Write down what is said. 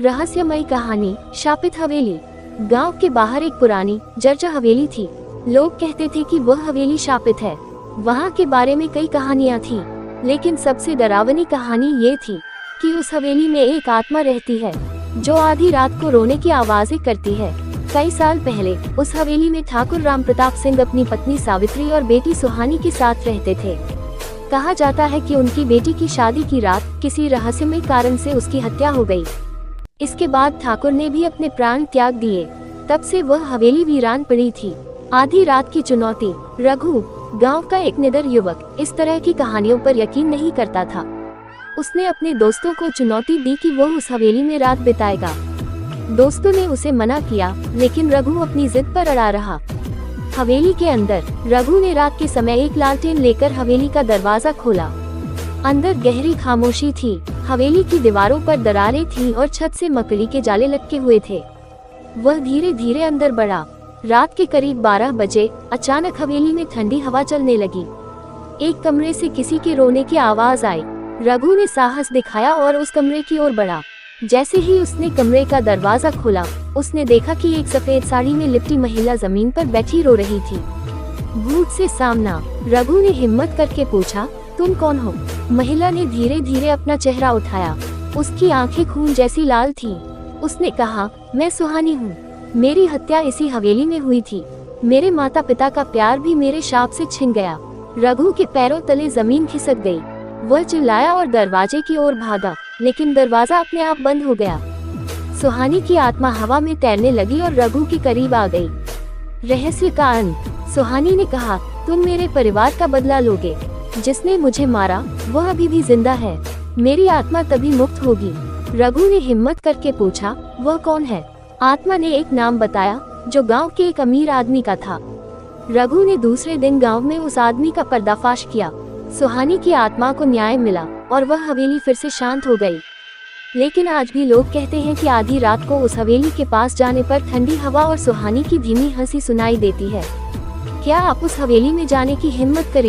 रहस्यमयी कहानी, शापित हवेली। गांव के बाहर एक पुरानी जर्जर हवेली थी। लोग कहते थे कि वह हवेली शापित है। वहां के बारे में कई कहानियां थी, लेकिन सबसे डरावनी कहानी ये थी कि उस हवेली में एक आत्मा रहती है जो आधी रात को रोने की आवाजें करती है। कई साल पहले उस हवेली में ठाकुर राम प्रताप सिंह अपनी पत्नी सावित्री और बेटी सुहानी के साथ रहते थे। कहा जाता है कि उनकी बेटी की शादी की रात किसी रहस्यमय कारण से उसकी हत्या हो गई। इसके बाद ठाकुर ने भी अपने प्राण त्याग दिए। तब से वह हवेली वीरान पड़ी थी। आधी रात की चुनौती। रघु, गांव का एक निडर युवक, इस तरह की कहानियों पर यकीन नहीं करता था। उसने अपने दोस्तों को चुनौती दी कि वह उस हवेली में रात बिताएगा। दोस्तों ने उसे मना किया, लेकिन रघु अपनी जिद पर अड़ा रहा। हवेली के अंदर रघु ने रात के समय एक लालटेन लेकर हवेली का दरवाजा खोला। अंदर गहरी खामोशी थी। हवेली की दीवारों पर दरारें थीं और छत से मकड़ी के जाले लटके हुए थे। वह धीरे धीरे अंदर बढ़ा। रात के करीब 12 बजे अचानक हवेली में ठंडी हवा चलने लगी। एक कमरे से किसी के रोने की आवाज आई। रघु ने साहस दिखाया और उस कमरे की ओर बढ़ा। जैसे ही उसने कमरे का दरवाजा खोला, उसने देखा कि एक सफेद साड़ी में लिपटी महिला जमीन पर बैठी रो रही थी। भूत से सामना। रघु ने हिम्मत करके पूछा, तुम कौन हो? महिला ने धीरे धीरे अपना चेहरा उठाया। उसकी आंखें खून जैसी लाल थीं। उसने कहा, मैं सुहानी हूँ। मेरी हत्या इसी हवेली में हुई थी। मेरे माता पिता का प्यार भी मेरे शाप से छिन गया। रघु के पैरों तले जमीन खिसक गई। वह चिल्लाया और दरवाजे की ओर भागा, लेकिन दरवाजा अपने आप बंद हो गया। सुहानी की आत्मा हवा में तैरने लगी और रघु के करीब आ गई। रहस्य का अंत। सुहानी ने कहा, तुम मेरे परिवार का बदला लोगे। जिसने मुझे मारा वह अभी भी जिंदा है। मेरी आत्मा तभी मुक्त होगी। रघु ने हिम्मत करके पूछा, वह कौन है? आत्मा ने एक नाम बताया जो गांव के एक अमीर आदमी का था। रघु ने दूसरे दिन गांव में उस आदमी का पर्दाफाश किया। सुहानी की आत्मा को न्याय मिला और वह हवेली फिर से शांत हो गई। लेकिन आज भी लोग कहते हैं कि आधी रात को उस हवेली के पास जाने पर ठंडी हवा और सुहानी की धीमी हंसी सुनाई देती है। क्या आप उस हवेली में जाने की हिम्मत करेंगे?